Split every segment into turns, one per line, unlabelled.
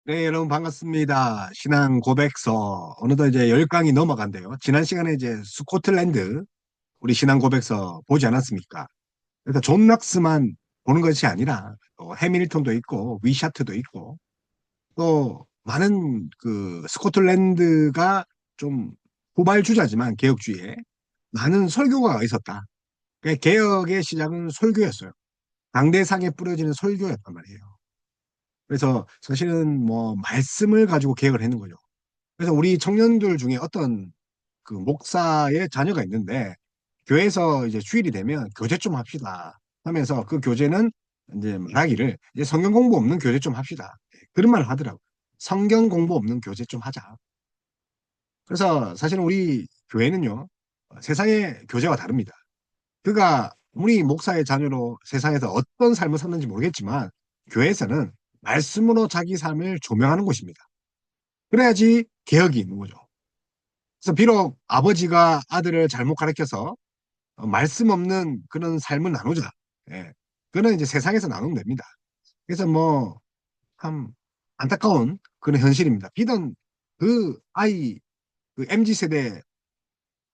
네, 여러분 반갑습니다. 신앙 고백서 어느덧 이제 10강이 넘어간대요. 지난 시간에 이제 스코틀랜드 우리 신앙 고백서 보지 않았습니까? 그래서 존 낙스만 보는 것이 아니라 또 해밀턴도 있고 위샤트도 있고 또 많은 그 스코틀랜드가 좀 후발주자지만 개혁주의에 많은 설교가가 있었다. 그러니까 개혁의 시작은 설교였어요. 당대상에 뿌려지는 설교였단 말이에요. 그래서 사실은 뭐 말씀을 가지고 개혁을 했는 거죠. 그래서 우리 청년들 중에 어떤 그 목사의 자녀가 있는데 교회에서 이제 주일이 되면 교제 좀 합시다 하면서 그 교제는 이제 말하기를 이제 성경 공부 없는 교제 좀 합시다. 그런 말을 하더라고요. 성경 공부 없는 교제 좀 하자. 그래서 사실은 우리 교회는요, 세상의 교제와 다릅니다. 그가 우리 목사의 자녀로 세상에서 어떤 삶을 샀는지 모르겠지만 교회에서는 말씀으로 자기 삶을 조명하는 곳입니다. 그래야지 개혁이 있는 거죠. 그래서 비록 아버지가 아들을 잘못 가르쳐서 말씀 없는 그런 삶을 나누자. 예. 그거는 이제 세상에서 나누면 됩니다. 그래서 뭐, 참 안타까운 그런 현실입니다. 비단 그 아이, 그 MZ 세대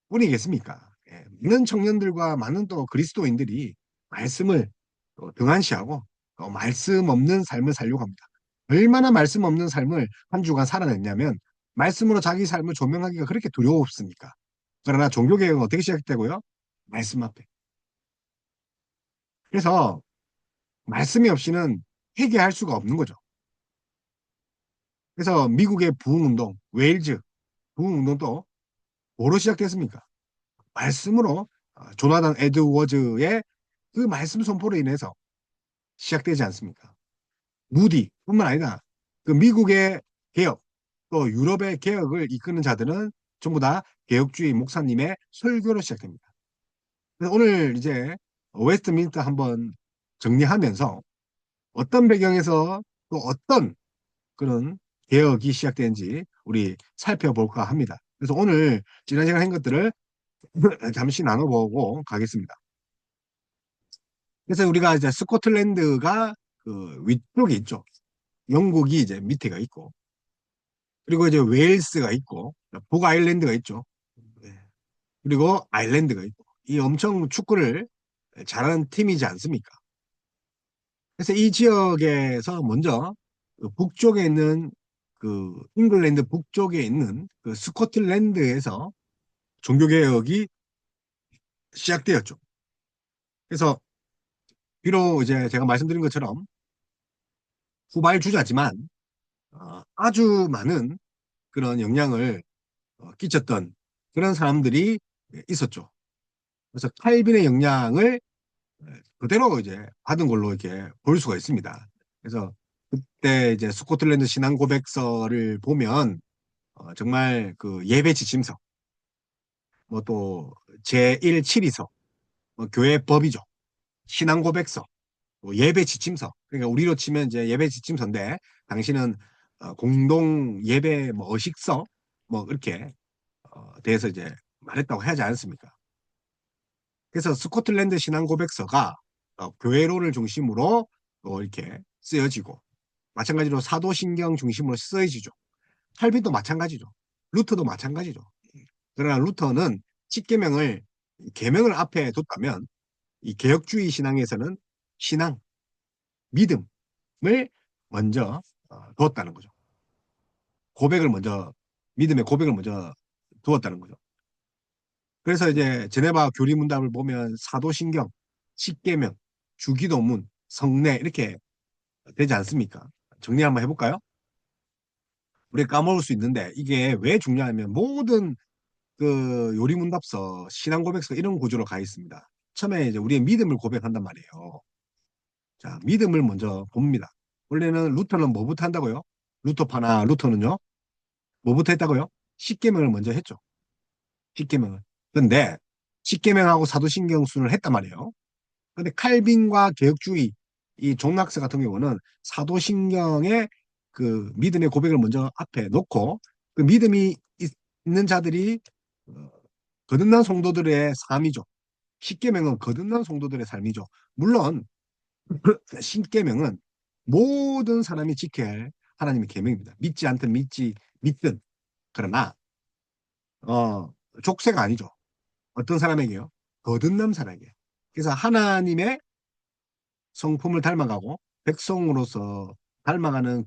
뿐이겠습니까? 예. 많은 청년들과 많은 또 그리스도인들이 말씀을 또 등한시하고 말씀 없는 삶을 살려고 합니다. 얼마나 말씀 없는 삶을 한 주간 살아냈냐면 말씀으로 자기 삶을 조명하기가 그렇게 두려웠습니까? 그러나 종교개혁은 어떻게 시작되고요? 말씀 앞에. 그래서 말씀이 없이는 회개할 수가 없는 거죠. 그래서 미국의 부흥운동, 웨일즈 부흥운동도 뭐로 시작됐습니까? 말씀으로 조나단 에드워즈의 그 말씀 선포로 인해서 시작되지 않습니까? 무디뿐만 아니라 그 미국의 개혁, 또 유럽의 개혁을 이끄는 자들은 전부 다 개혁주의 목사님의 설교로 시작됩니다. 그래서 오늘 이제 웨스트민스터 한번 정리하면서 어떤 배경에서 또 어떤 그런 개혁이 시작되는지 우리 살펴볼까 합니다. 그래서 오늘 지난 시간 한 것들을 잠시 나눠보고 가겠습니다. 그래서 우리가 이제 스코틀랜드가 그 위쪽에 있죠. 영국이 이제 밑에가 있고, 그리고 이제 웨일스가 있고, 북아일랜드가 있죠. 네. 그리고 아일랜드가 있고, 이 엄청 축구를 잘하는 팀이지 않습니까? 그래서 이 지역에서 먼저 그 북쪽에 있는 그 잉글랜드 북쪽에 있는 그 스코틀랜드에서 종교개혁이 시작되었죠. 그래서 비록 이제 제가 말씀드린 것처럼 후발주자지만 아주 많은 그런 영향을 끼쳤던 그런 사람들이 있었죠. 그래서 칼빈의 영향을 그대로 이제 받은 걸로 이렇게 볼 수가 있습니다. 그래서 그때 이제 스코틀랜드 신앙 고백서를 보면 정말 그 예배 지침서, 뭐 또 제1치리서, 뭐 교회법이죠. 신앙 고백서, 뭐 예배 지침서. 그러니까 우리로 치면 이제 예배 지침서인데 당신은 공동 예배 뭐 어식서 뭐 이렇게 대해서 이제 말했다고 하지 않습니까? 그래서 스코틀랜드 신앙 고백서가 교회론을 중심으로 이렇게 쓰여지고 마찬가지로 사도신경 중심으로 쓰여지죠. 칼빈도 마찬가지죠. 루터도 마찬가지죠. 그러나 루터는 십계명을 계명을 앞에 뒀다면 이 개혁주의 신앙에서는 신앙, 믿음을 먼저 두었다는 거죠. 고백을 먼저 믿음의 고백을 먼저 두었다는 거죠. 그래서 이제 제네바 교리문답을 보면 사도신경, 십계명, 주기도문, 성례 이렇게 되지 않습니까? 정리 한번 해볼까요? 우리가 까먹을 수 있는데 이게 왜 중요하냐면 모든 그 요리문답서, 신앙고백서 이런 구조로 가 있습니다. 처음에 이제 우리의 믿음을 고백한단 말이에요. 자, 믿음을 먼저 봅니다. 원래는 루터는 뭐부터 한다고요? 루터파나 루터는요? 뭐부터 했다고요? 십계명을 먼저 했죠. 십계명을. 근데 십계명하고 사도신경순을 했단 말이에요. 근데 칼빈과 개혁주의 이 존 낙스 같은 경우는 사도신경의 그 믿음의 고백을 먼저 앞에 놓고 그 믿음이 있는 자들이 어, 거듭난 성도들의 삶이죠. 십계명은 거듭난 성도들의 삶이죠. 물론 십계명은 모든 사람이 지켜야 할 하나님의 계명입니다. 믿지 않든 믿든. 그러나 족쇄가 아니죠. 어떤 사람에게요? 거듭난 사람에게. 그래서 하나님의 성품을 닮아가고 백성으로서 닮아가는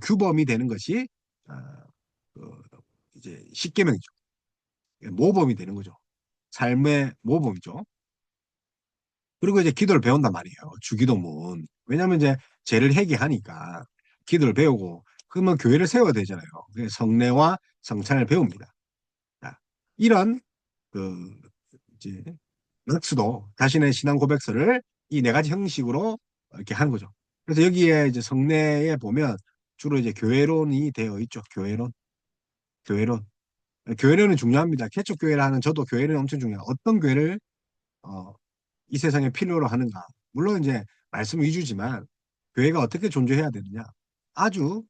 규범이 되는 것이 아, 그 이제 십계명이죠. 모범이 되는 거죠. 삶의 모범이죠. 그리고 이제 기도를 배운단 말이에요. 주기도문. 왜냐하면 이제 죄를 회개하니까 기도를 배우고 그러면 교회를 세워야 되잖아요. 그래서 성례와 성찬을 배웁니다. 자, 이런 그 이제 락스도 자신의 신앙 고백서를 이 네 가지 형식으로 이렇게 하는 거죠. 그래서 여기에 이제 성례에 보면 주로 이제 교회론이 되어 있죠. 교회론. 교회론. 교회론은 중요합니다. 개척 교회를 하는 저도 교회론이 엄청 중요해요. 어떤 교회를 어, 이 세상에 필요로 하는가. 물론 이제 말씀 위주지만 교회가 어떻게 존재해야 되느냐. 아주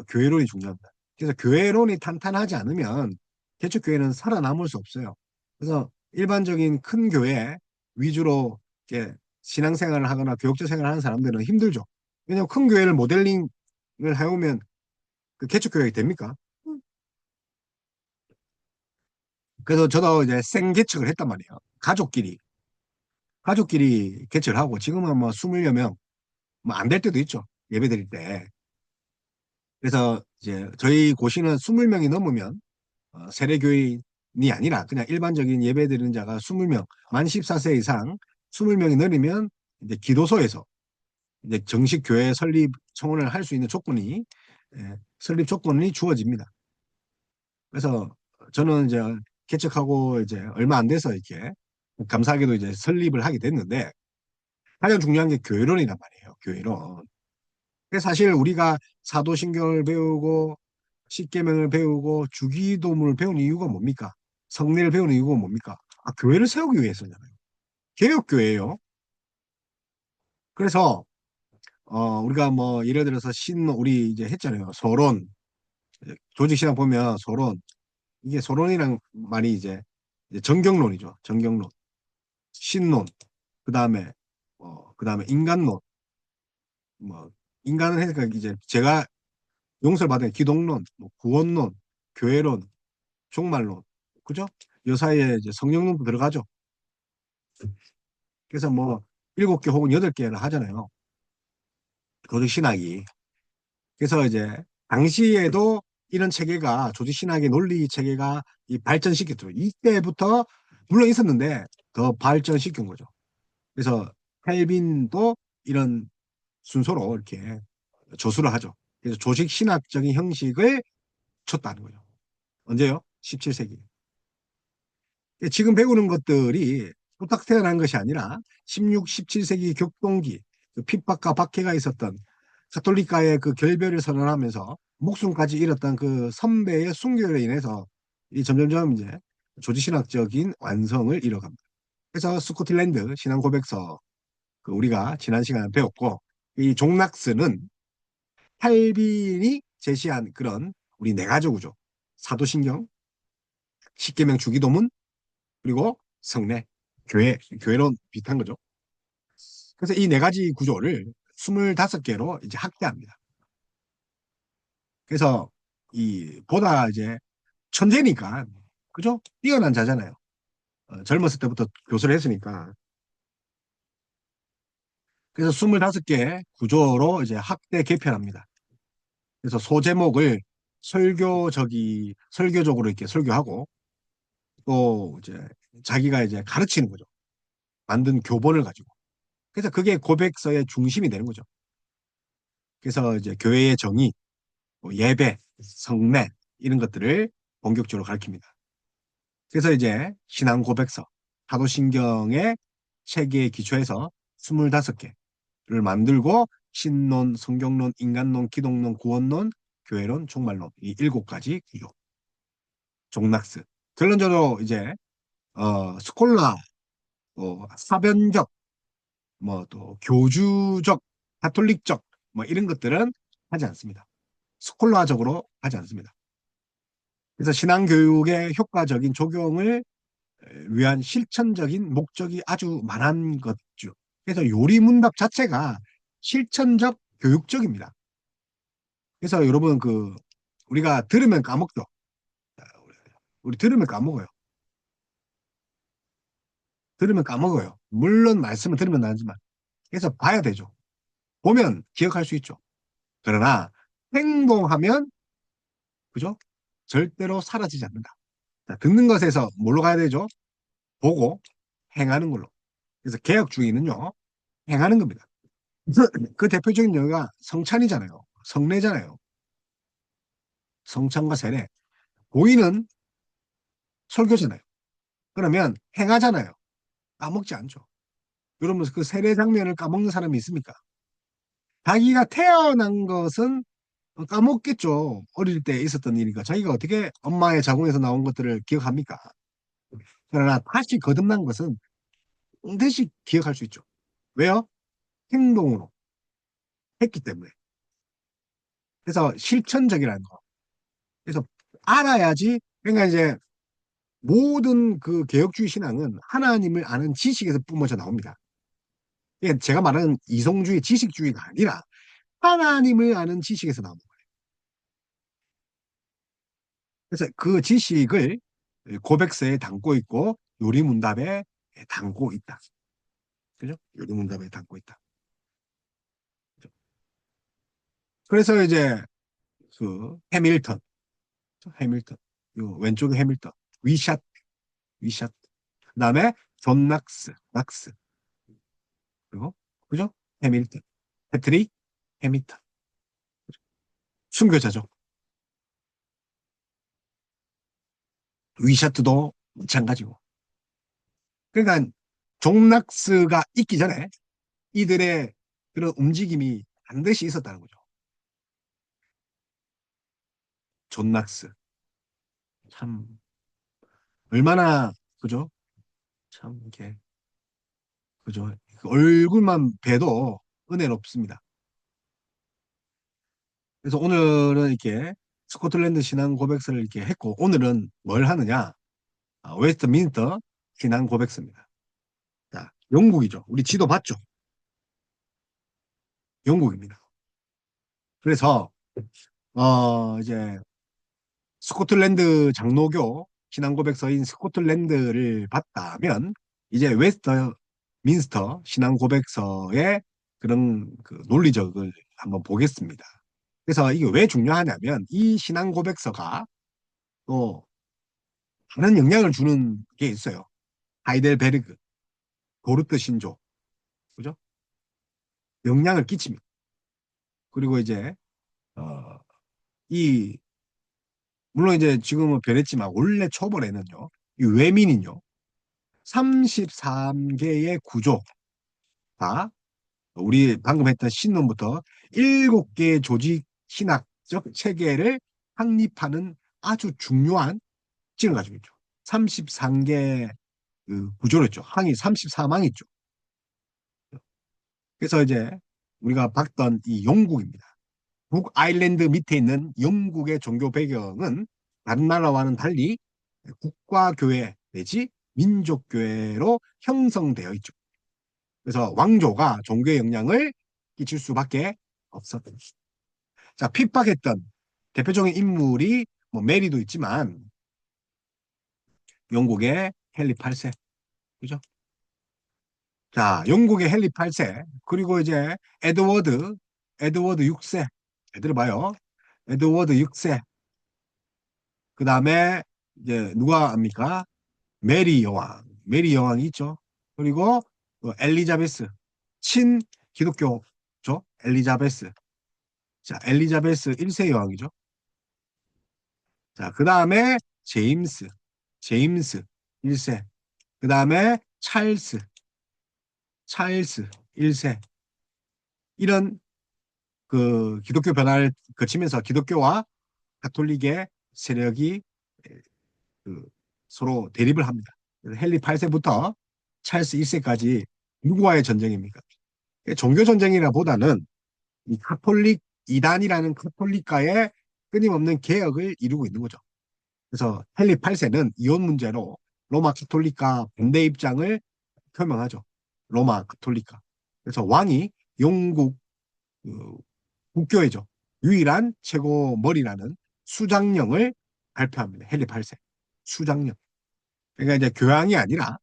교회론이 중요합니다. 그래서 교회론이 탄탄하지 않으면 개척 교회는 살아남을 수 없어요. 그래서 일반적인 큰 교회 위주로 이렇게 신앙생활을 하거나 교육자 생활을 하는 사람들은 힘들죠. 왜냐하면 큰 교회를 모델링을 해오면 그 개척 교회가 됩니까? 그래서 저도 이제 생개척을 했단 말이에요. 가족끼리 개척을 하고 지금은 뭐 20여 명, 뭐 안 될 때도 있죠. 예배 드릴 때. 그래서 이제 저희 고시는 20명이 넘으면 세례교인이 아니라 그냥 일반적인 예배 드리는 자가 20명, 만 14세 이상 20명이 넘으면 이제 기도소에서 이제 정식 교회 설립 청원을 할 수 있는 설립 조건이 주어집니다. 그래서 저는 이제 개척하고 이제 얼마 안 돼서 이렇게 감사하게도 이제 설립을 하게 됐는데 가장 중요한 게 교회론이란 말이에요. 교회론. 그래서 사실 우리가 사도신경을 배우고 십계명을 배우고 주기도문을 배우는 이유가 뭡니까? 성례를 배우는 이유가 뭡니까? 교회를 세우기 위해서잖아요. 개혁교회예요. 그래서 우리가 뭐 예를 들어서 우리 이제 했잖아요. 서론. 조직신학 보면 서론. 이게 서론이란 말이 이제 정경론이죠. 정경론. 신론. 그다음에 그다음에 인간론. 뭐 인간은 하니까 이제 제가 용서를 받은 기독론, 뭐 구원론, 교회론, 종말론, 그죠? 요 사이에 이제 성령론도 들어가죠. 그래서 뭐 7개 혹은 8개를 하잖아요. 조직 신학이. 그래서 이제 당시에도 이런 체계가 조직 신학의 논리 체계가 발전시켰죠. 이때부터 물론 있었는데 더 발전시킨 거죠. 그래서 칼빈도 이런 순서로 이렇게 조수를 하죠. 그래서 조직 신학적인 형식을 쳤다는 거죠. 언제요? 17세기. 지금 배우는 것들이 후딱 태어난 것이 아니라 16, 17세기 격동기, 그 핍박과 박해가 있었던 가톨릭과의 그 결별을 선언하면서 목숨까지 잃었던 그 선배의 순교로 인해서 이 점점점 이제 조직신학적인 완성을 이뤄갑니다. 그래서 스코틀랜드 신앙 고백서 그 우리가 지난 시간에 배웠고 이 종락스는 칼빈이 제시한 그런 우리 네 가지 구조 사도신경, 십계명 주기도문 그리고 성례, 교회론 비슷한 거죠. 그래서 이 네 가지 구조를 25개로 이제 확대합니다. 그래서 보다 이제 천재니까, 그죠? 뛰어난 자잖아요. 젊었을 때부터 교수를 했으니까. 그래서 25개 구조로 이제 확대 개편합니다. 그래서 소제목을 설교적으로 이렇게 설교하고, 또 이제 자기가 이제 가르치는 거죠. 만든 교본을 가지고. 그래서 그게 고백서의 중심이 되는 거죠. 그래서 이제 교회의 정의, 뭐 예배, 성례 이런 것들을 본격적으로 가르칩니다. 그래서 이제 신앙 고백서, 사도신경의 체계에 기초해서 25개를 만들고 신론, 성경론, 인간론, 기독론, 구원론, 교회론, 종말론 이 7가지 구조. 종락스. 결론적으로 이제 스콜라, 사변적, 뭐 또 교주적, 가톨릭적 뭐 이런 것들은 하지 않습니다. 스콜라적으로 하지 않습니다. 그래서 신앙교육의 효과적인 적용을 위한 실천적인 목적이 아주 많은 것죠. 그래서 요리문답 자체가 실천적 교육적입니다. 그래서 여러분 우리가 들으면 까먹죠. 우리 들으면 까먹어요. 들으면 까먹어요. 물론 말씀을 들으면 나지만. 그래서 봐야 되죠. 보면 기억할 수 있죠. 그러나 행동하면 그죠? 절대로 사라지지 않는다. 자, 듣는 것에서 뭘로 가야 되죠? 보고 행하는 걸로. 그래서 개혁주의는요, 행하는 겁니다. 그 대표적인 예가 성찬이잖아요. 성례잖아요. 성찬과 세례. 보이는 설교잖아요. 그러면 행하잖아요. 까먹지 않죠. 그러면서 그 세례 장면을 까먹는 사람이 있습니까? 자기가 태어난 것은 까먹겠죠. 어릴 때 있었던 일이니까. 자기가 어떻게 엄마의 자궁에서 나온 것들을 기억합니까? 그러나 다시 거듭난 것은 반드시 기억할 수 있죠. 왜요? 행동으로 했기 때문에. 그래서 실천적이라는 거. 그래서 알아야지. 그러니까 이제 모든 그 개혁주의 신앙은 하나님을 아는 지식에서 뿜어져 나옵니다. 그러니까 제가 말하는 이성주의, 지식주의가 아니라 하나님을 아는 지식에서 나옵니다. 그래서 그 지식을 고백서에 담고 있고 요리문답에 담고 있다. 그죠? 요리문답에 담고 있다. 그래서 이제 해밀턴, 해밀턴, 요 왼쪽에 해밀턴, 위샷, 위샷. 그다음에 존 낙스, 그리고 그죠? 해밀턴, 패트릭 해밀턴, 순교자죠. 위샤트도 마찬가지고. 그러니까 존 낙스가 있기 전에 이들의 그런 움직임이 반드시 있었다는 거죠. 존 낙스. 참, 얼마나, 그죠? 참, 이게, 그죠? 그 얼굴만 봬도 은혜롭습니다. 그래서 오늘은 이렇게 스코틀랜드 신앙 고백서를 이렇게 했고, 오늘은 뭘 하느냐? 웨스트민스터 신앙 고백서입니다. 자, 영국이죠. 우리 지도 봤죠? 영국입니다. 그래서, 이제, 스코틀랜드 장로교 신앙 고백서인 스코틀랜드를 봤다면, 이제 웨스터 민스터 신앙 고백서의 그런 그 논리적을 한번 보겠습니다. 그래서 이게 왜 중요하냐면 이 신앙 고백서가 또 많은 영향을 주는 게 있어요. 하이델베르그, 고르트 신조, 그죠? 영향을 끼칩니다. 그리고 이제 어, 이 물론 이제 지금은 변했지만 원래 초벌에는요, 이 외민은요, 33개의 구조가 우리 방금 했던 신론부터 7개의 조직 신학적 체계를 확립하는 아주 중요한 특징을 가지고 있죠. 33개 그 구조를 했죠. 항이 34망 있죠. 그래서 이제 우리가 봤던 이 영국입니다. 북 아일랜드 밑에 있는 영국의 종교 배경은 다른 나라와는 달리 국가교회 내지 민족교회로 형성되어 있죠. 그래서 왕조가 종교의 영향을 끼칠 수밖에 없었던. 자, 핍박했던 대표적인 인물이 뭐 메리도 있지만 영국의 헨리 8세, 그죠? 자, 영국의 헨리 8세, 그리고 이제 에드워드 6세. 들어봐요. 에드워드 6세. 그 다음에 이제 누가 압니까? 메리 여왕이 있죠. 그리고 엘리자베스, 친 기독교죠. 엘리자베스. 자, 엘리자베스 1세 여왕이죠. 자, 그 다음에 제임스 1세. 그 다음에 찰스 1세. 이런 그 기독교 변화를 거치면서 기독교와 가톨릭의 세력이 그 서로 대립을 합니다. 그래서 헨리 8세부터 찰스 1세까지 누구와의 전쟁입니까? 종교 전쟁이라 보다는 이 카톨릭 이단이라는 카톨릭과의 끊임없는 개혁을 이루고 있는 거죠. 그래서 헨리 8세는 이혼 문제로 로마 카톨릭과 반대 입장을 표명하죠. 로마 카톨릭과. 그래서 왕이 영국 그 국교회죠. 유일한 최고 머리라는 수장령을 발표합니다. 헨리 8세. 수장령. 그러니까 이제 교황이 아니라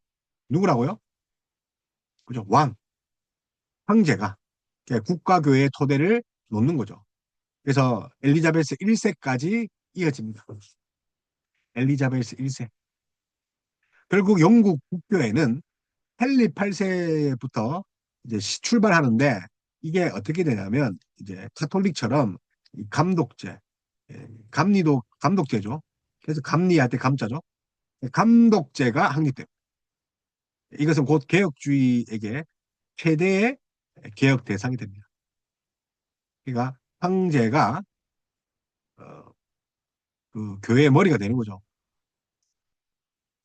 누구라고요? 그죠? 왕, 황제가 국가교회의 토대를 놓는 거죠. 그래서 엘리자베스 1세까지 이어집니다. 엘리자베스 1세. 결국 영국 국교회는 헨리 8세부터 이제 출발하는데 이게 어떻게 되냐면 이제 카톨릭처럼 감독제, 감리도 감독제죠. 그래서 감리할 때 감자죠. 감독제가 확립돼요. 이것은 곧 개혁주의에게 최대의 개혁 대상이 됩니다. 그러니까 황제가 어, 그 교회의 머리가 되는 거죠.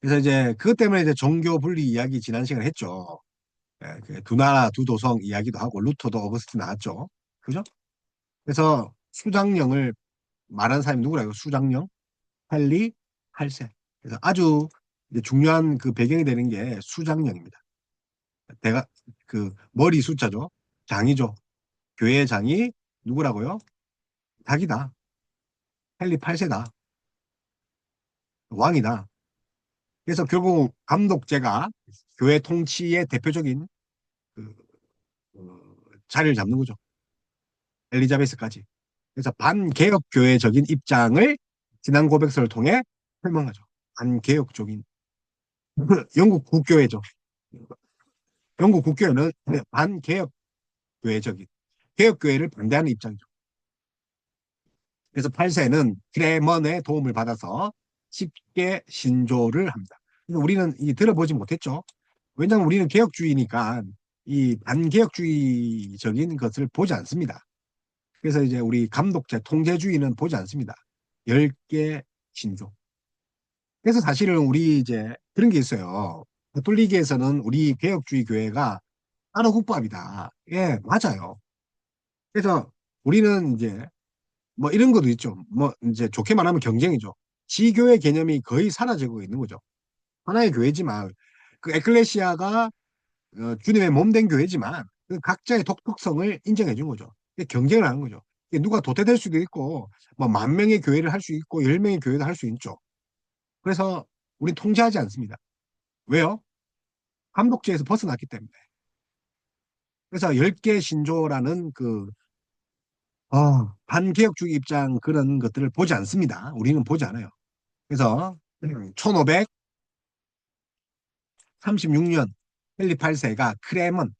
그래서 이제 그것 때문에 이제 종교 분리 이야기 지난 시간에 했죠. 그두 나라 두 도성 이야기도 하고 루터도 어거스틴 나왔죠. 그죠? 그래서 수장령을 말한 사람이 누구라고? 수장령 헨리 8세. 그래서 아주 이제 중요한 그 배경이 되는 게 수장령입니다. 대가 그 머리 숫자죠. 장이죠. 교회의 장이 누구라고요? 닭이다. 헨리 8세다. 왕이다. 그래서 결국 감독제가 교회 통치의 대표적인 그, 자리를 잡는 거죠. 엘리자베스까지. 그래서 반개혁교회적인 입장을 지난 고백서를 통해 설명하죠. 반개혁적인 영국 국교회죠. 영국 국교회는 반개혁교회적인 개혁교회를 반대하는 입장이죠. 그래서 8세는 크레먼의 도움을 받아서 쉽게 신조를 합니다. 우리는 이 들어보지 못했죠. 왜냐하면 우리는 개혁주의니까 이 반개혁주의적인 것을 보지 않습니다. 그래서 이제 우리 감독제, 통제주의는 보지 않습니다. 10개 신조. 그래서 사실은 우리 이제 그런 게 있어요. 가톨릭에서는 우리 개혁주의 교회가 안호국밥이다. 예, 맞아요. 그래서 우리는 이제 뭐 이런 것도 있죠. 뭐 이제 좋게 말하면 경쟁이죠. 지교회 개념이 거의 사라지고 있는 거죠. 하나의 교회지만 그 에클레시아가 주님의 몸된 교회지만 그 각자의 독특성을 인정해 준 거죠. 경쟁을 하는 거죠. 누가 도태될 수도 있고 뭐 10,000명의 교회를 할 수 있고 10명의 교회도 할 수 있죠. 그래서 우리 통제하지 않습니다. 왜요? 감독제에서 벗어났기 때문에. 그래서 10개 신조라는 그 반개혁주의 입장 그런 것들을 보지 않습니다. 우리는 보지 않아요. 그래서 1536년 헨리 8세가 크레먼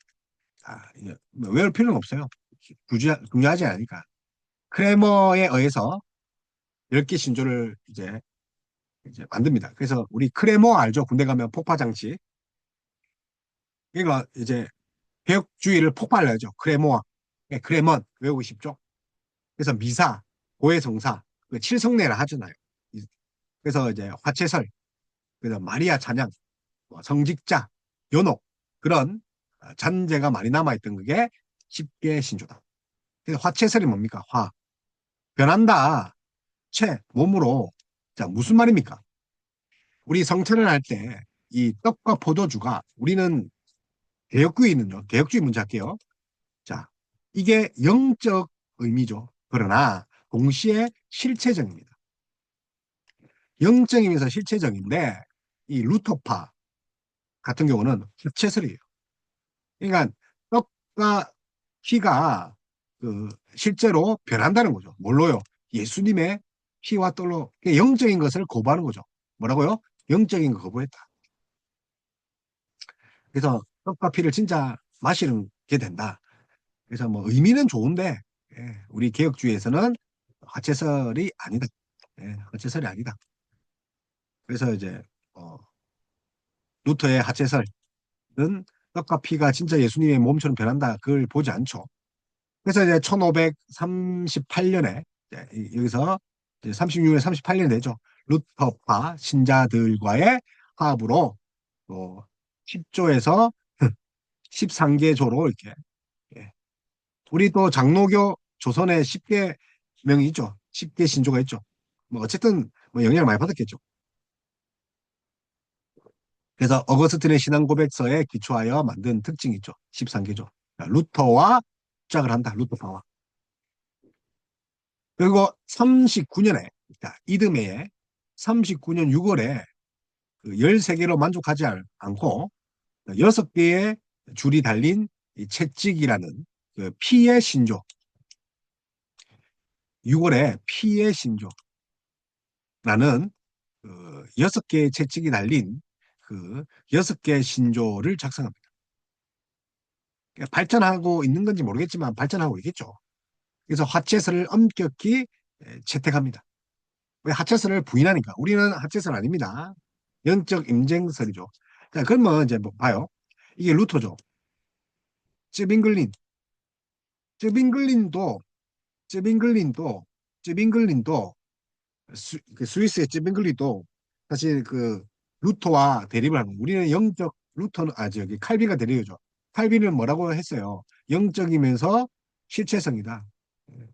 뭐 외울 필요는 없어요. 중요하지 않으니까. 크레머에 의해서 10개 신조를 이제 만듭니다. 그래서 우리 크레머 알죠? 군대 가면 폭파 장치. 그러니까 이제 개혁주의를 폭발하죠. 크레모아. 크레먼 외우고 싶죠? 그래서 미사, 고해성사, 그 칠성례를 하잖아요. 그래서 이제 화채설, 그래서 마리아 찬양, 뭐 성직자, 연옥 그런 잔재가 많이 남아있던 그게 십계 신조다. 그래서 화채설이 뭡니까? 화. 변한다. 채, 몸으로. 자, 무슨 말입니까? 우리 성찬을 할 때 이 떡과 포도주가 우리는 개혁주의는요. 개혁주의 문제 할게요. 자, 이게 영적 의미죠. 그러나 동시에 실체적입니다. 영적이면서 실체적인데 이 루터파 같은 경우는 합체설이에요. 그러니까 떡과 피가 그 실제로 변한다는 거죠. 뭘로요? 예수님의 피와 떡로 영적인 것을 거부하는 거죠. 뭐라고요? 영적인 거 거부했다. 그래서 떡과 피를 진짜 마시는 게 된다. 그래서 뭐 의미는 좋은데 우리 개혁주의에서는 화채설이 아니다. 화채설이 아니다. 그래서 이제 어, 루터의 화채설은 떡과 피가 진짜 예수님의 몸처럼 변한다. 그걸 보지 않죠. 그래서 이제 1538년에 여기서 이제 36년 38년 되죠. 루터파 신자들과의 합으로 10조에서 13개조로 이렇게 우리 또 장로교 조선에 10개 명이 있죠. 10개 신조가 있죠. 뭐 어쨌든 뭐 영향을 많이 받았겠죠. 그래서 어거스틴의 신앙 고백서에 기초하여 만든 특징이 있죠. 13개조. 루터와 시작을 한다. 루터파와. 그리고 39년에, 이듬해에 39년 6월에 그 13개로 만족하지 않고 6개의 줄이 달린 이 채찍이라는 그 피의 신조, 6월에 피의 신조라는 그 6개의 채찍이 달린 그 6개의 신조를 작성합니다. 그러니까 발전하고 있는 건지 모르겠지만 발전하고 있겠죠. 그래서 하체설을 엄격히 채택합니다. 왜 하체설을 부인하니까. 우리는 하체설 아닙니다. 영적 임쟁설이죠. 자, 그러면 이제 뭐 봐요. 이게 루터죠. 쯔빙글린. 쯔빙글린도, 쯔빙글린도, 쯔빙글린도, 그 스위스의 쯔빙글린도 사실 그 루터와 대립을 하는 거예요. 우리는 영적, 루터는, 저기 칼빈과 대립이죠. 칼빈은 뭐라고 했어요? 영적이면서 실체성이다. 예.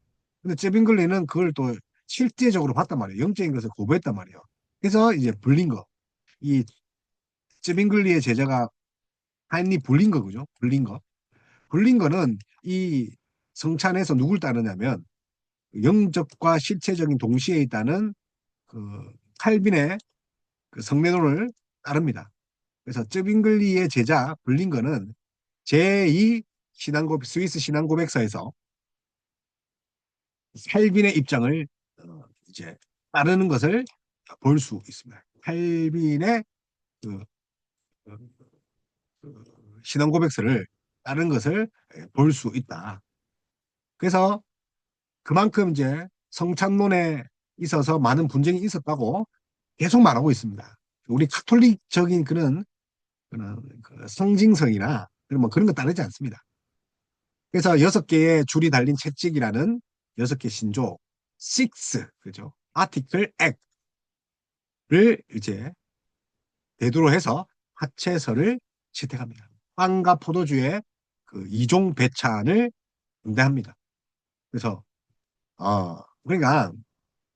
근데 쯔빙글린은 그걸 또 실제적으로 봤단 말이에요. 영적인 것을 거부했단 말이에요. 그래서 이제 불린 거. 이 쯔빙글리의 제자가 하인리 불린거 그죠? 불린거. 불린거는 이 성찬에서 누굴 따르냐면 영적과 실체적인 동시에 있다는 그 칼빈의 그 성례론을 따릅니다. 그래서 쯔빙글리의 제자 불린거는 제2 스위스 신앙고백서에서 칼빈의 입장을 이제 따르는 것을 볼 수 있습니다. 칼빈의 그, 그, 그 신앙고백서를 따르는 것을 볼 수 있다. 그래서 그만큼 이제 성찬론에 있어서 많은 분쟁이 있었다고 계속 말하고 있습니다. 우리 카톨릭적인 그런 그 성징성이나 뭐 그런 거 따르지 않습니다. 그래서 6개의 줄이 달린 채찍이라는 6개 신조, 6, 그죠? 아티클 액을 이제 대두로 해서 하체설을 채택합니다. 빵과 포도주의 그 이종 배찬을 응대합니다. 그래서 그러니까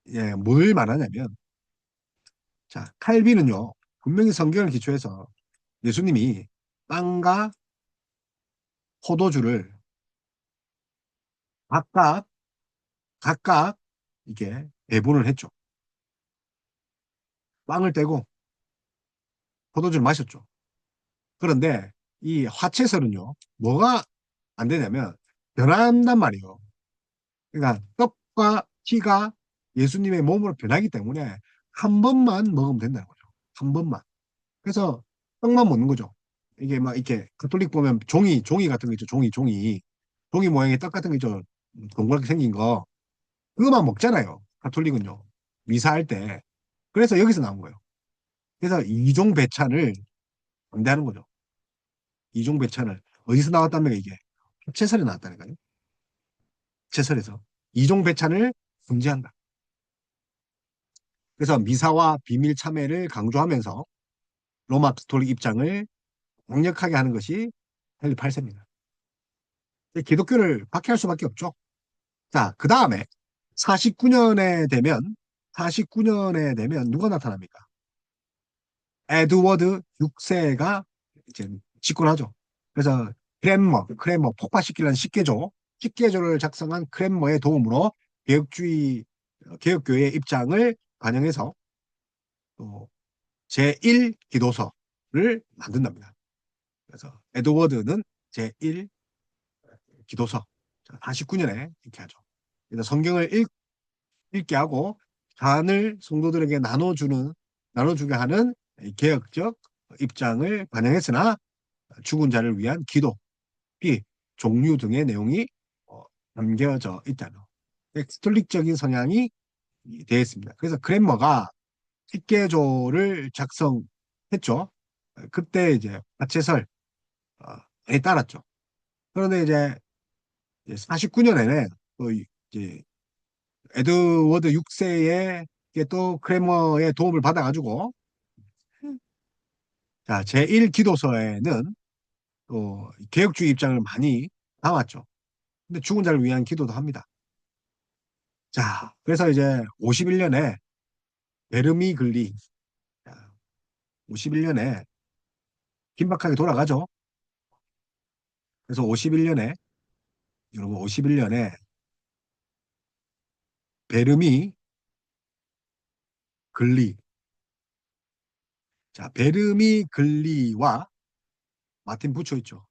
예, 뭘 말하냐면 자 칼빈은요 분명히 성경을 기초해서 예수님이 빵과 포도주를 각각 각각 이게 배분을 했죠. 빵을 떼고 포도주를 마셨죠. 그런데 이 화채설은요 뭐가 안 되냐면 변한단 말이에요. 그러니까 떡과 피가 예수님의 몸으로 변하기 때문에 한 번만 먹으면 된다는 거죠. 한 번만. 그래서 떡만 먹는 거죠. 이게 막 이렇게 가톨릭 보면 종이 같은 거 있죠. 종이 모양의 떡 같은 거 있죠. 동그랗게 생긴 거. 그거만 먹잖아요. 가톨릭은요. 미사할 때. 그래서 여기서 나온 거예요. 그래서 이종 배찬을 반대하는 거죠. 이종 배찬을 어디서 나왔다면 이게 채설에 나왔다니까요. 채설에서 이종 배찬을 금지한다. 그래서 미사와 비밀 참회를 강조하면서 로마 가톨릭 입장을 강력하게 하는 것이 헨리 8세입니다. 기독교를 박해할 수밖에 없죠. 자, 그 다음에 49년에 되면 49년에 되면 누가 나타납니까? 에드워드 6세가 이제 집권하죠. 그래서 크랜머 폭파시키려는 십계조를 작성한 크랜머의 도움으로 개혁교회의 입장을 반영해서 또 제1 기도서를 만든답니다. 그래서 에드워드는 제1 기도서 49년에 이렇게 하죠. 그래서 성경을 읽게 하고 잔을 성도들에게 나눠주게 하는 개혁적 입장을 반영했으나 죽은 자를 위한 기도, 비, 종류 등의 내용이 담겨져 있다는 엑스톨릭적인 성향이 되어 있습니다. 그래서 그랜머가 식계조를 작성했죠. 그때 이제 가채설 많이 따랐죠. 그런데 이제 49년에는 또 이제 에드워드 6세의 또 크레머의 도움을 받아가지고 자, 제1 기도서에는 또 개혁주의 입장을 많이 담았죠. 근데 죽은 자를 위한 기도도 합니다. 자, 그래서 이제 51년에 베르미 글리, 51년에 긴박하게 돌아가죠. 그래서 51년에, 여러분 51년에 베르미 글리. 자, 베르미 글리와 마틴 부처 있죠.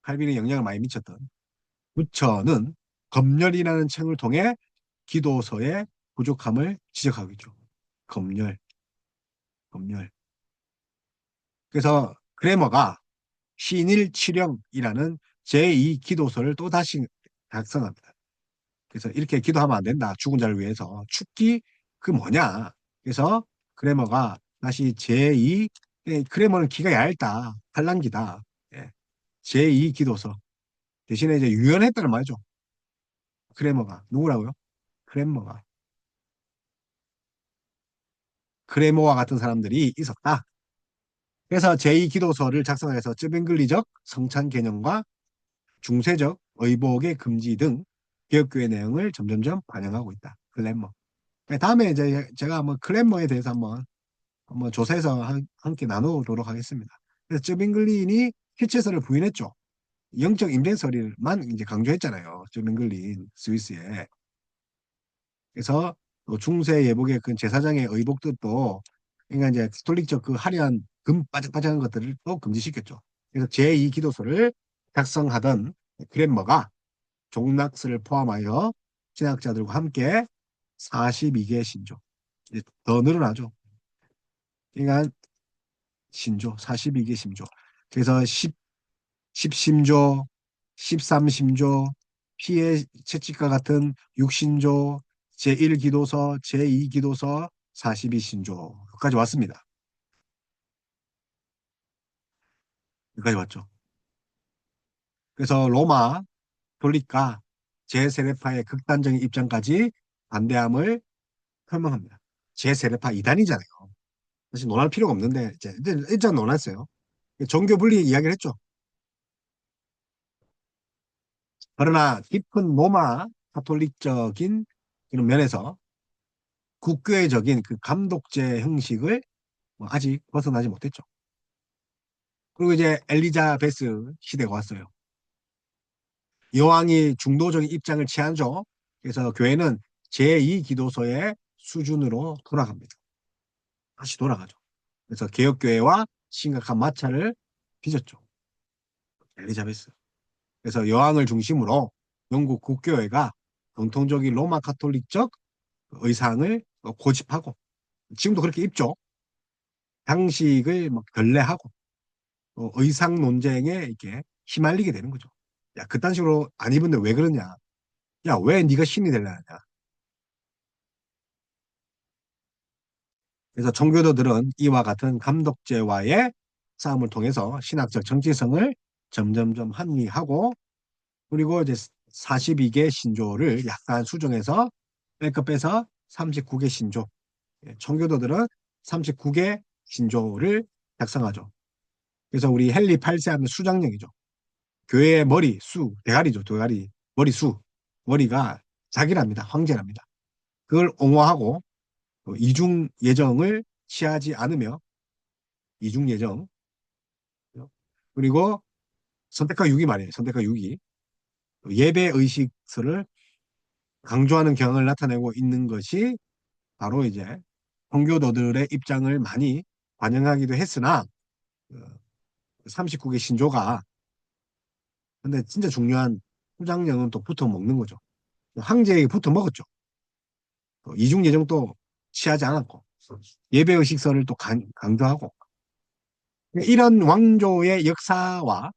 칼빈에 영향을 많이 미쳤던 부처는 검열이라는 책을 통해 기도서의 부족함을 지적하고 있죠. 검열, 검열. 그래서 크레머가 신일치령이라는 제2 기도서를 또다시 작성합니다. 그래서 이렇게 기도하면 안 된다. 죽은 자를 위해서. 죽기 그 뭐냐. 그래서 크레머가 다시 제2 크레머는 기가 얇다. 팔랑기다. 예. 제2 기도서 대신에 이제 유연했다는 말이죠. 크레머가 누구라고요? 크레머가 크레머와 같은 사람들이 있었다. 그래서 제2 기도서를 작성해서 쯔빙글리적 성찬 개념과 중세적 의복의 금지 등 개혁교회 내용을 점점점 반영하고 있다. 클레머. 다음에 이제 제가 한번 클레머에 대해서 한번 조사해서 함께 나누도록 하겠습니다. 그래서 쯔빙글린이 히체설을 부인했죠. 영적 임재설만 이제 강조했잖아요. 쯔빙글린 스위스에. 그래서 또 중세 예복의 그 제사장의 의복들도 그러니까 이제 스톨릭적 그 화려한 금 바짝바짝한 것들을 또 금지시켰죠. 그래서 제2 기도서를 작성하던 그랜머가 종락스를 포함하여 신학자들과 함께 42개 신조 이제 더 늘어나죠. 그러니까 신조 42개 신조. 그래서 10심조, 13심조, 피해 채찍과 같은 6신조, 제1기도서, 제2기도서, 42신조까지 왔습니다. 여기까지 왔죠. 그래서 로마 돌리카 제세례파의 극단적인 입장까지 반대함을 설명합니다. 제세례파 이단이잖아요. 사실 논할 필요가 없는데 이제 일단 논했어요. 종교 분리 이야기를 했죠. 그러나 깊은 로마 가톨릭적인 그런 면에서 국교회적인 그 감독제 형식을 뭐 아직 벗어나지 못했죠. 그리고 이제 엘리자베스 시대가 왔어요. 여왕이 중도적인 입장을 취하죠. 그래서 교회는 제2기도서의 수준으로 돌아갑니다. 다시 돌아가죠. 그래서 개혁교회와 심각한 마찰을 빚었죠. 엘리자베스. 그래서 여왕을 중심으로 영국 국교회가 전통적인 로마 카톨릭적 의상을 고집하고 지금도 그렇게 입죠. 장식을 막 결례하고 의상 논쟁에 이렇게 휘말리게 되는 거죠. 야, 그딴 식으로 안 입은데 왜 그러냐? 야, 왜 네가 신이 되려냐? 그래서 청교도들은 이와 같은 감독제와의 싸움을 통해서 신학적 정체성을 점점점 합리하고 그리고 이제 42개 신조를 약간 수정해서 빼서 39개 신조. 청교도들은 39개 신조를 작성하죠. 그래서 우리 헨리 8세 하면 수장령이죠. 교회의 머리, 대가리죠. 대가리, 머리 머리가 자기랍니다. 황제랍니다. 그걸 옹호하고 이중 예정을 취하지 않으며 이중 예정 그리고 선택과 유기 말이에요. 선택과 유기 예배 의식서를 강조하는 경향을 나타내고 있는 것이 바로 이제 청교도들의 입장을 많이 반영하기도 했으나 39개 신조가 근데 진짜 중요한 후장령은 또 붙어 먹는 거죠. 황제에게 붙어 먹었죠. 이중 예정도 취하지 않았고 예배 의식서를 또 강조하고 이런 왕조의 역사와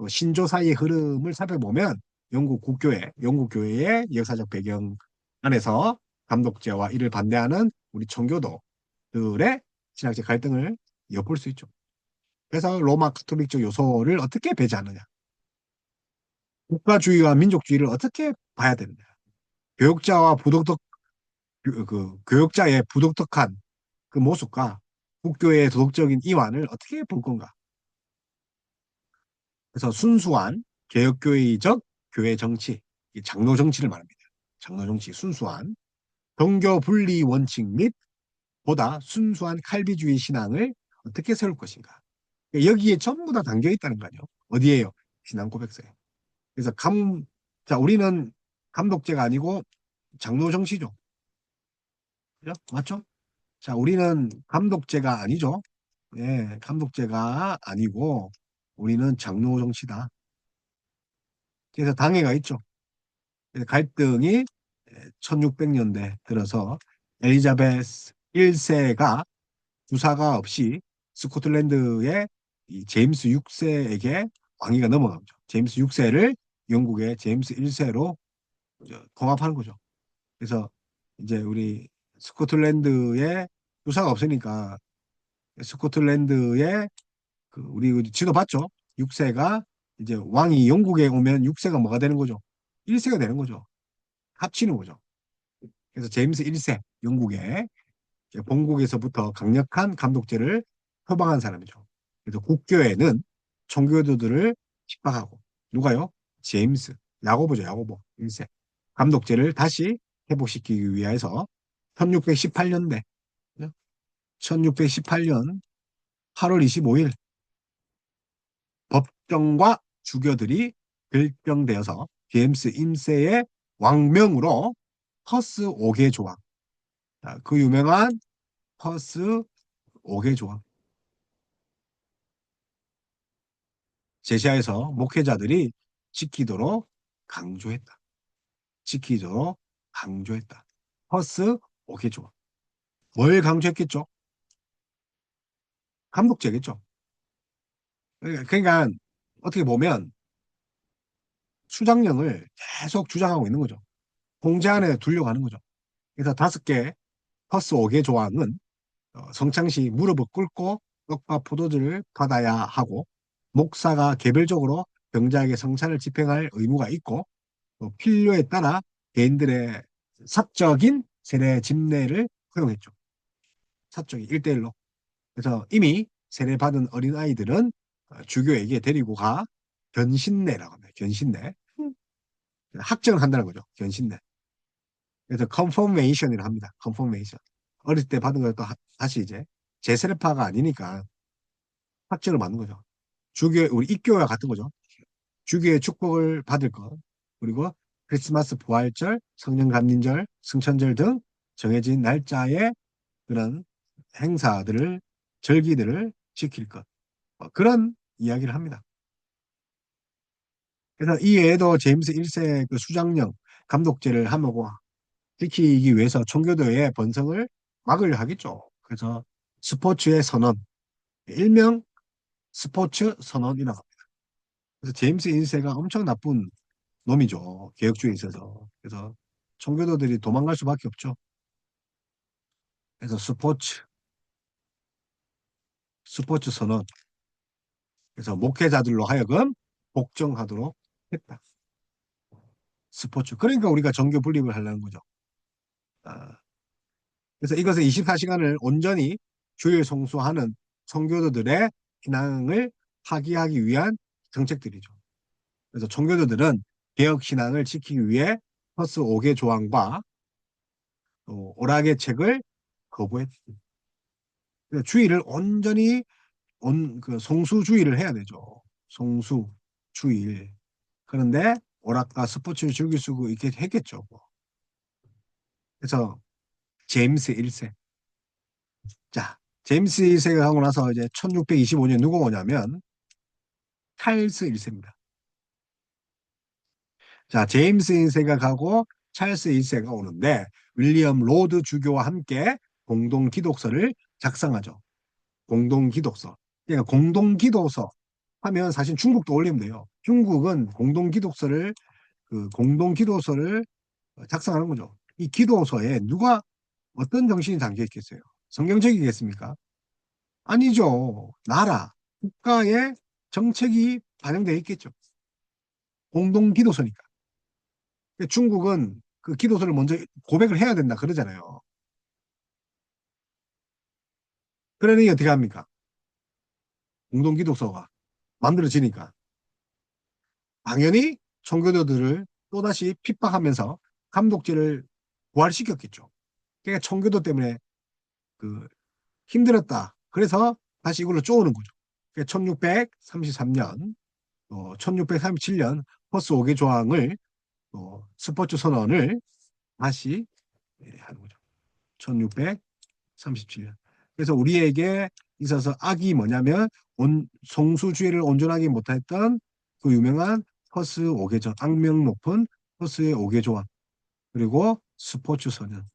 신조 사이의 흐름을 살펴보면 영국 교회의 역사적 배경 안에서 감독제와 이를 반대하는 우리 청교도들의 신학적 갈등을 엿볼 수 있죠. 그래서 로마 카톨릭적 요소를 어떻게 배제하느냐, 국가주의와 민족주의를 어떻게 봐야 되느냐, 교육자와 교육자의 부도덕한 그 모습과 국교의 도덕적인 이완을 어떻게 볼 건가. 그래서 순수한 개혁교회적 교회 정치, 장로 정치를 말합니다. 장로 정치, 순수한 종교 분리 원칙 및 보다 순수한 칼비주의 신앙을 어떻게 세울 것인가. 여기에 전부 다 담겨 있다는 거죠. 어디에요? 신앙 고백서에. 그래서 자, 우리는 감독제가 아니고 장로 정치죠. 그죠? 맞죠? 자, 우리는 감독제가 아니죠. 예, 감독제가 아니고 우리는 장로 정치다. 그래서 당회가 있죠. 그래서 갈등이 1600년대 들어서 엘리자베스 1세가 주사가 없이 스코틀랜드의 이 제임스 6세에게 왕위가 넘어가죠. 제임스 6세를 영국의 제임스 1세로 통합하는 거죠. 그래서 이제 우리 스코틀랜드에 주사가 없으니까 스코틀랜드의 그 우리 지도 봤죠? 6세가 이제 왕이 영국에 오면 6세가 뭐가 되는 거죠? 1세가 되는 거죠. 합치는 거죠. 그래서 제임스 1세 영국의 본국에서부터 강력한 감독제를 표방한 사람이죠. 그래서 국교에는 청교도들을 핍박하고 누가요? 제임스 야고보죠. 야고보 1세 감독제를 다시 회복시키기 위해서 1618년대 1618년 8월 25일 법정과 주교들이 결정되어서 제임스 1세의 왕명으로 퍼스 5개 조항 그 유명한 퍼스 5개 조항 제시하에서 목회자들이 지키도록 강조했다. 지키도록 강조했다. 퍼스 5개 조항. 뭘 강조했겠죠? 감독제겠죠. 그러니까 어떻게 보면 수장령을 계속 주장하고 있는 거죠. 공제 안에 두려고 하는 거죠. 그래서 5개 퍼스 5개 조항은 성창시 무릎을 꿇고 떡과 포도주를 받아야 하고 목사가 개별적으로 병자에게 성찬을 집행할 의무가 있고 또 필요에 따라 개인들의 사적인 세례 집례를 허용했죠. 사적인 1대1로. 그래서 이미 세례받은 어린아이들은 주교에게 데리고 가 견신례라고 합니다. 견신례. 학정을 한다는 거죠. 견신례. 그래서 컨포메이션이라고 합니다. 컨포메이션. 어릴 때 받은 걸 또 다시 이제 재세례파가 아니니까 학정을 받는 거죠. 주교 우리 입교와 같은 거죠. 주교의 축복을 받을 것 그리고 크리스마스 부활절, 성령 감림절, 승천절 등 정해진 날짜의 그런 행사들을 절기들을 지킬 것 그런 이야기를 합니다. 그래서 이 외에도 제임스 1세 그 수장령 감독제를 하고 지키기 위해서 청교도의 번성을 막으려 하겠죠. 그래서 스포츠의 선언, 일명 스포츠 선언이라고 합니다. 그래서 제임스 1세가 엄청 나쁜 놈이죠. 개혁주의에 있어서. 그래서 청교도들이 도망갈 수밖에 없죠. 그래서 스포츠 선언. 그래서 목회자들로 하여금 복종하도록 했다. 스포츠. 그러니까 우리가 정교 분립을 하려는 거죠. 아, 그래서 이것은 24시간을 온전히 주일 성수하는 청교도들의 신앙을 파기하기 위한 정책들이죠. 그래서 청교도들은 개혁 신앙을 지키기 위해 퍼스 5개 조항과 또 오락의 책을 거부했습니다. 주의를 온전히 그 성수주의를 해야 되죠. 성수주의. 그런데 오락과 스포츠를 즐길 수 있게 했겠죠. 뭐. 그래서 제임스 1세. 자, 제임스 1세가 하고 나서 이제 1625년 누가 오냐면 찰스 1세입니다. 자, 제임스 1세가 가고 찰스 1세가 오는데 윌리엄 로드 주교와 함께 공동 기독서를 작성하죠. 공동 기독서. 그러니까 공동 기도서 하면 사실 중국도 올리면 돼요. 중국은 공동 기도서를 작성하는 거죠. 이 기도서에 누가 어떤 정신이 담겨 있겠어요? 성경적이겠습니까? 아니죠. 나라, 국가의 정책이 반영되어 있겠죠. 공동 기도서니까. 중국은 그 기도서를 먼저 고백을 해야 된다 그러잖아요. 그러니 어떻게 합니까? 공동 기도서가 만들어지니까 당연히 청교도들을 또다시 핍박하면서 감독제를 부활시켰겠죠. 그러니까 청교도 때문에 그 힘들었다. 그래서 다시 이걸로 쪼오는 거죠. 그러니까 1633년, 1637년 퍼스 5개 조항을 스포츠 선언을 다시 하는 거죠. 1637년. 그래서 우리에게 있어서 악이 뭐냐면 성수주의를 온전하게 못했던 그 유명한 허스 오개조, 악명 높은 허스의 오개조왕, 그리고 스포츠 소년,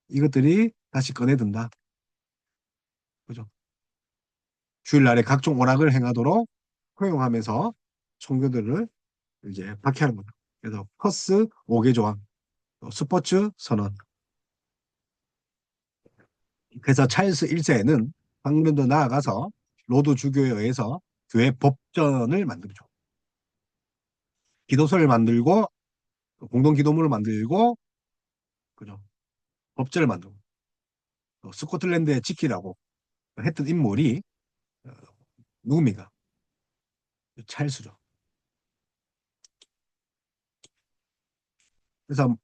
이것들이 다시 꺼내든다. 그죠? 주일날에 각종 오락을 행하도록 허용하면서 청교도를 이제 박해하는 거죠. 그래서 허스 오개조왕, 또 스포츠 선언. 그래서 찰스 1세는 한 걸음 더 나아가서 로드 주교에 의해서 교회 법전을 만들죠. 기도서를 만들고 공동 기도문을 만들고, 그죠? 법제를 만들고, 또 스코틀랜드에 지키라고 했던 인물이 어, 누굽니까? 찰스죠. 그래서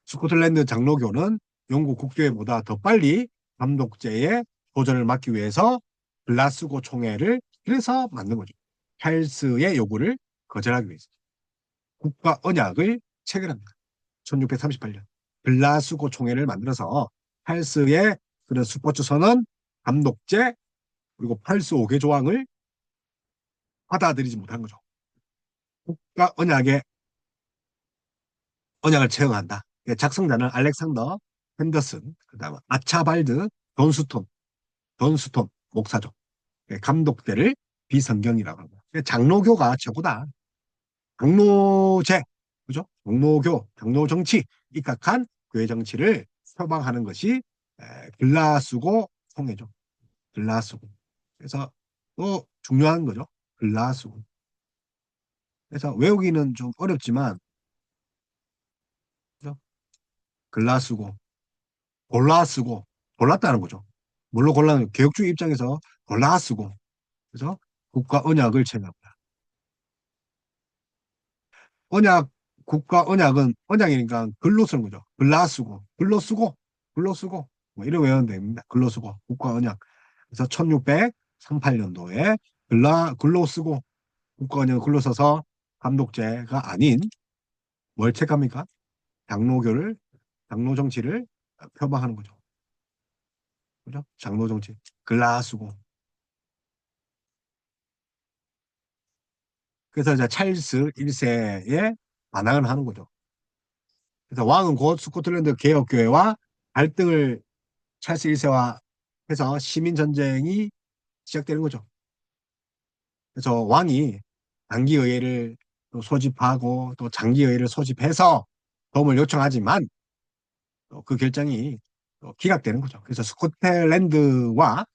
스코틀랜드 장로교는 영국 국교회보다 더 빨리 감독제의 도전을 막기 위해서 글라스고 총회를 그래서 만든 거죠. 찰스의 요구를 거절하기 위해서 국가 언약을 체결합니다. 1638년 글라스고 총회를 만들어서 찰스의 그런 스포츠 선언, 감독제, 그리고 팔스 5개 조항을 받아들이지 못한 거죠. 국가 언약을 채용한다. 작성자는 알렉산더 핸더슨, 그다음 아차발드 돈스톤 목사죠. 감독대를 비성경이라고 합니다. 장로교가 최고다. 장로제, 그죠? 장로 정치, 입각한 교회 정치를 표방하는 것이 글라스고 총회죠. 글라스고. 그래서 또 중요한 거죠. 글라스고. 그래서 외우기는 좀 어렵지만, 그죠? 글라스고, 골라쓰고, 골랐다는 거죠. 뭘로 골라는 개혁주의 입장에서 골라쓰고, 그래서 국가 언약을 체결합니다. 언약, 국가 언약은 언약이니까 글로 쓰는 거죠. 글로 쓰고, 뭐 이런 외우면 됩니다. 글로 쓰고, 국가 언약. 그래서 1638년도에 글로 쓰고, 국가 언약을 글로 써서 감독제가 아닌 뭘 책합니까? 장로교를, 장로 정치를 표방하는 거죠. 그죠? 장로 정치. 글라 쓰고. 그래서 이제 찰스 1세에 반항을 하는 거죠. 그래서 왕은 곧 스코틀랜드 개혁교회와 갈등을 찰스 1세와 해서 시민 전쟁이 시작되는 거죠. 그래서 왕이 단기 의회를 또 소집하고 또 장기 의회를 소집해서 도움을 요청하지만 또그 결정이 또 기각되는 거죠. 그래서 스코틀랜드와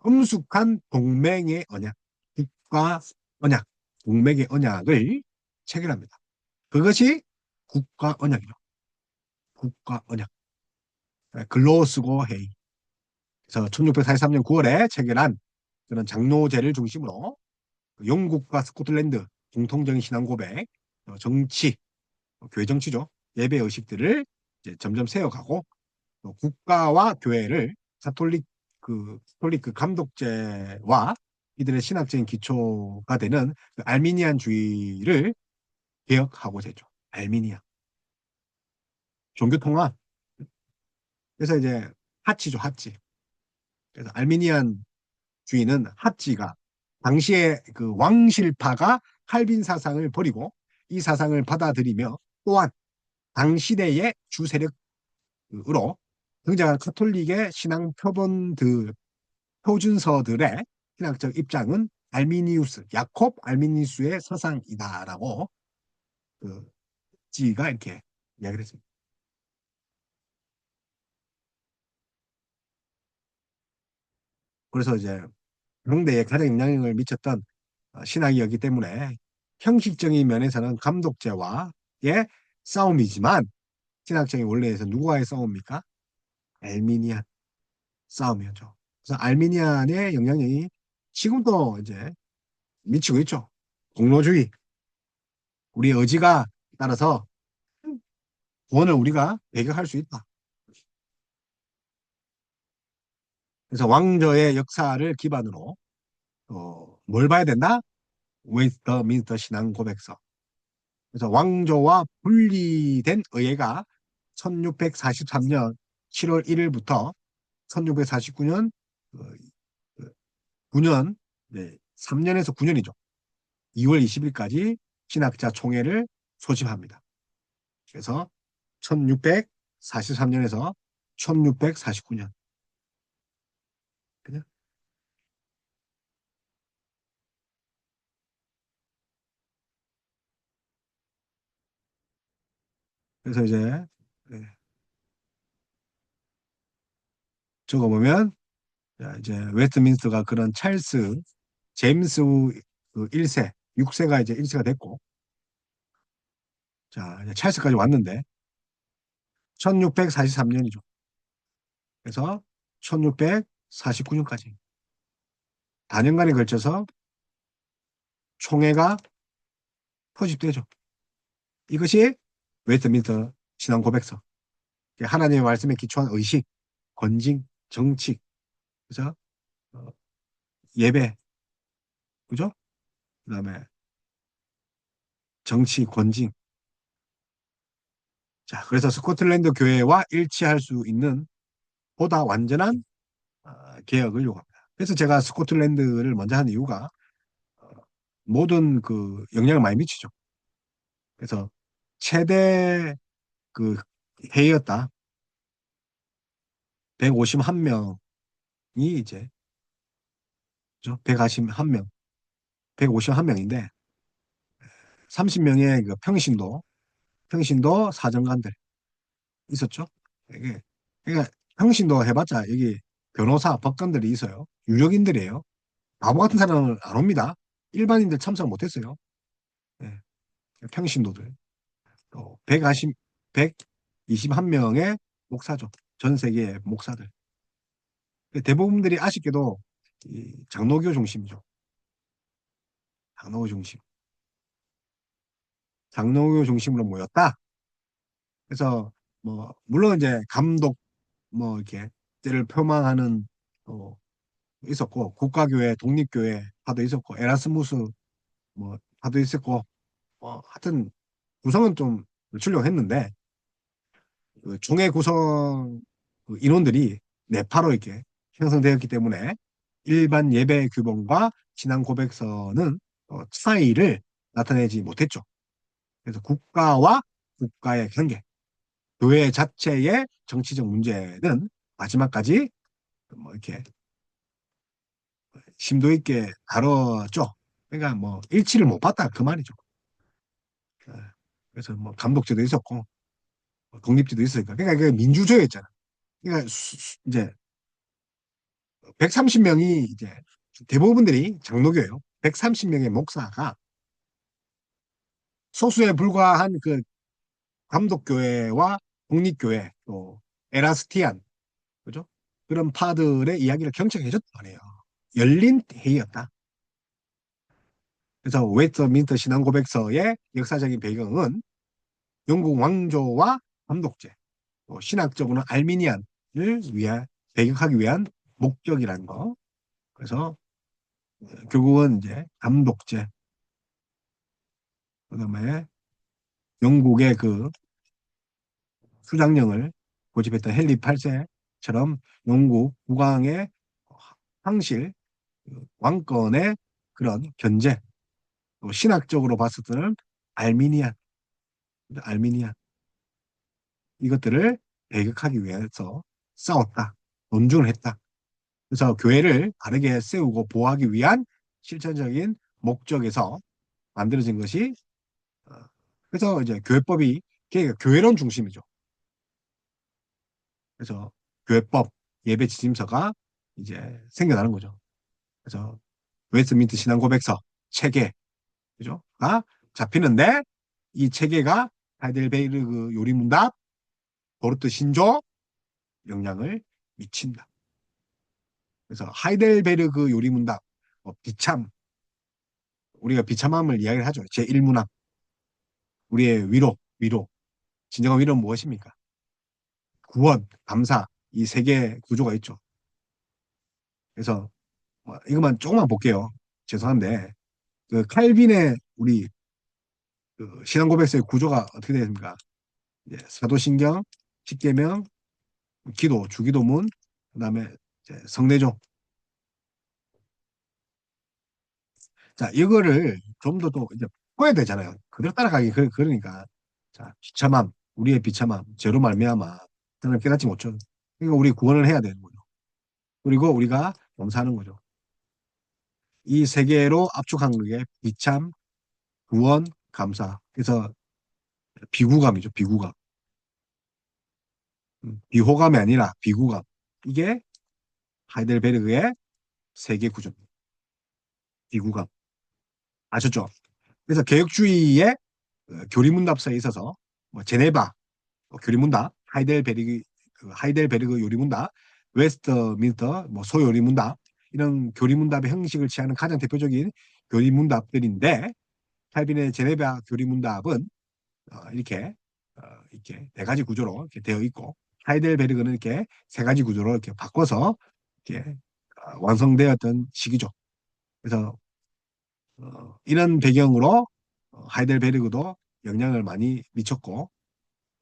엄숙한 동맹의 언약, 국가 언약, 동맹의 언약을 체결합니다. 그것이 국가 언약이죠. 국가 언약. 글로스고 회의. 그래서 1643년 9월에 체결한 그런 장로제를 중심으로 영국과 스코틀랜드 공통적인 신앙 고백, 정치, 교회 정치죠. 예배 의식들을 이제 점점 세워가고 또 국가와 교회를 카톨릭 그 감독제와 이들의 신학적인 기초가 되는 그 알미니안주의를 개혁하고자 했죠. 알미니안 종교 통합. 그래서 이제 하치죠, 하치. 그래서 알미니안주의는 하치가 당시에 그 왕실파가 칼빈 사상을 버리고 이 사상을 받아들이며 또한 당시대의 주세력으로 등장한 카톨릭의 신앙 표준서들의 신학적 입장은 야콥 알미니우스의 서상이다라고 그 지가 이렇게 이야기를 했습니다. 그래서 이제 명대에 가장 영향력을 미쳤던 신학이었기 때문에 형식적인 면에서는 감독제와의 싸움이지만 신학적인 원리에서 누구와의 싸움입니까? 알미니안 싸움이었죠. 그래서 알미니안의 영향력이 지금도 이제 미치고 있죠. 공로주의, 우리 의지가 따라서 구원을 우리가 배격할 수 있다. 그래서 왕조의 역사를 기반으로 뭘 봐야 된다? 웨스터민스터 신앙 고백서. 그래서 왕조와 분리된 의회가 1643년 7월 1일부터 1649년 9년, 네, 3년에서 9년이죠. 2월 20일까지 신학자 총회를 소집합니다. 그래서 1643년에서 1649년. 그냥 그래서 이제 네, 적어보면 자, 이제 웨스트민스터가 그런 찰스 제임스 그 1세, 6세가 이제 1세가 됐고 자, 이제 찰스까지 왔는데 1643년이죠. 그래서 1649년까지 단연간에 걸쳐서 총회가 포집되죠. 이것이 웨스트민스터 신앙 고백서. 하나님의 말씀에 기초한 의식, 권징, 정칙, 그죠? 어, 예배, 그죠? 그다음에 정치, 권징. 자, 그래서 스코틀랜드 교회와 일치할 수 있는 보다 완전한 개혁을 요구합니다. 그래서 제가 스코틀랜드를 먼저 한 이유가 어, 모든 그 영향을 많이 미치죠. 그래서 최대 그 회의였다. 151명이 이제 그죠? 151명, 151명인데 30명의 그 평신도 사정관들 있었죠. 이게 그러니까 평신도 해봤자 여기 변호사, 법관들이 있어요. 유력인들이에요. 바보 같은 사람은 안 옵니다. 일반인들 참석 못했어요. 예, 평신도들. 또 121명의 목사죠. 전 세계의 목사들. 대부분들이 아쉽게도 이 장로교 중심이죠. 장로교 중심. 장로교 중심으로 모였다. 그래서 뭐 물론 이제 감독 뭐 이렇게 때를 표방하는 또 있었고 국가교회, 독립교회 파도 있었고 에라스무스 뭐 파도 있었고 하여튼 구성은 좀 출력했는데 그 종의 구성 그 인원들이 네파로 이렇게 형성되었기 때문에 일반 예배 규범과 신앙 고백서는 차이를 나타내지 못했죠. 그래서 국가와 국가의 관계, 교회 자체의 정치적 문제는 마지막까지 뭐 이렇게 심도 있게 다뤘죠. 그러니까 뭐 일치를 못 봤다 그 말이죠. 예. 그래서 뭐 감독제도 있었고 뭐 독립제도 있으니까 그러니까 그 민주주의였잖아. 그러니까 이제 130명이 이제 대부분들이 장로교예요. 130명의 목사가 소수에 불과한 그 감독교회와 독립교회 또 에라스티안 그죠? 그런 파들의 이야기를 경청해 줬단 말이에요. 열린 회의였다. 그래서 웨스트민스터 신앙고백서의 역사적인 배경은 영국 왕조와 감독제, 또 신학적으로는 알미니안을 위해 배격하기 위한 목적이라는 거. 그래서 결국은 이제 감독제, 그다음에 영국의 그 수장령을 고집했던 헨리 8세처럼 영국 국왕의 황실, 그 왕권의 그런 견제, 또 신학적으로 봤을 때는 알미니안, 알미니안 이것들을 배격하기 위해서 싸웠다. 논중을 했다. 그래서 교회를 바르게 세우고 보호하기 위한 실천적인 목적에서 만들어진 것이 어, 그래서 이제 교회법이 교회론 중심이죠. 그래서 교회법 예배 지침서가 이제 생겨나는 거죠. 그래서 웨스트민트 신앙 고백서 체계 그죠?가 잡히는데 이 체계가 하이델베르그 요리문답 보르트 신조 영향을 미친다. 그래서 하이델베르그 요리문답 비참 우리가 비참함을 이야기를 하죠. 제1문학 우리의 위로 진정한 위로는 무엇입니까? 구원, 감사 이 세 개의 구조가 있죠. 그래서 이것만 조금만 볼게요. 죄송한데 그 칼빈의 우리 그 신앙 고백서의 구조가 어떻게 되십니까? 이제 사도신경, 십계명, 기도, 주기도문, 그다음에 이제 성대종. 자, 이거를 좀 더 또 이제 풀어야 되잖아요. 그대로 따라가기 그러니까. 자, 비참함, 우리의 비참함, 죄로 말미암아 하나님 깨닫지 못하는. 그러니까 우리 구원을 해야 되는 거죠. 그리고 우리가 범사하는 거죠. 이 세 개로 압축한 게 비참, 구원, 감사. 그래서 비구감이죠. 비구감. 비호감이 아니라 비구감. 이게 하이델베르그의 세계 구조입니다. 비구감. 아셨죠? 그래서 개혁주의의 교리문답서에 있어서 뭐 제네바 교리문답, 하이델베르그 요리문답, 웨스트민스터 뭐 소요리문답 이런 교리문답의 형식을 취하는 가장 대표적인 교리문답들인데 칼빈의 제네바 교리문답은 이렇게 이렇게 네 가지 구조로 이렇게 되어 있고 하이델베르그는 이렇게 세 가지 구조로 이렇게 바꿔서 이렇게 완성되었던 시기죠. 그래서 이런 배경으로 하이델베르그도 영향을 많이 미쳤고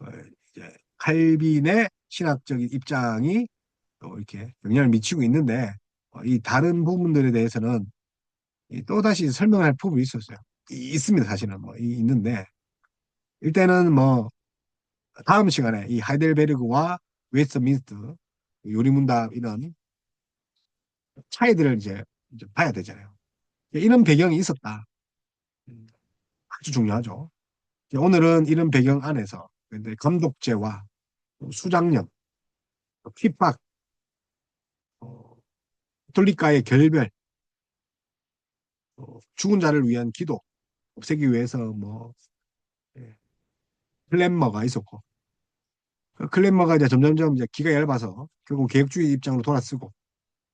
어, 이제 칼빈의 신학적인 입장이 또 이렇게 영향을 미치고 있는데 이 다른 부분들에 대해서는 또다시 설명할 부분이 있었어요. 있습니다, 사실은 있는데 일단은 뭐 다음 시간에 이 하이델베르그와 웨스트민스터 요리문답 이런 차이들을 이제 봐야 되잖아요. 이런 배경이 있었다. 음, 아주 중요하죠. 오늘은 이런 배경 안에서 근데 감독제와 수장령, 핍박, 어, 가톨릭과의 결별, 죽은 자를 위한 기도 없애기 위해서 예, 클lem머가 있었고 그 클lem머가 이제 점점점 이제 기가 얇아서 결국 개혁주의 입장으로 돌아서고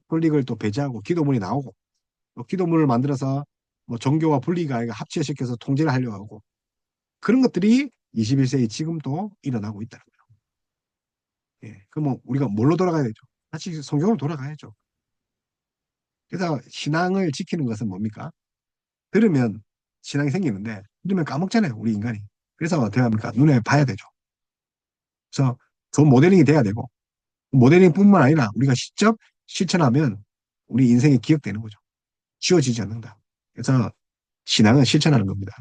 톨릭을 또 배제하고 기도문이 나오고 또 기도문을 만들어서 뭐 종교와 분리가 합체시켜서 통제를 하려고 하고 그런 것들이 21세기 지금도 일어나고 있다는 거예요. 예, 그럼 뭐 우리가 뭘로 돌아가야 되죠? 다시 성경으로 돌아가야죠. 그래서 신앙을 지키는 것은 뭡니까? 들으면 신앙이 생기는데 들으면 까먹잖아요, 우리 인간이. 그래서 어떻게 합니까? 눈에 봐야 되죠. 그래서 좋은 모델링이 돼야 되고 모델링뿐만 아니라 우리가 직접 실천하면 우리 인생이 기억되는 거죠. 지워지지 않는다. 그래서 신앙은 실천하는 겁니다.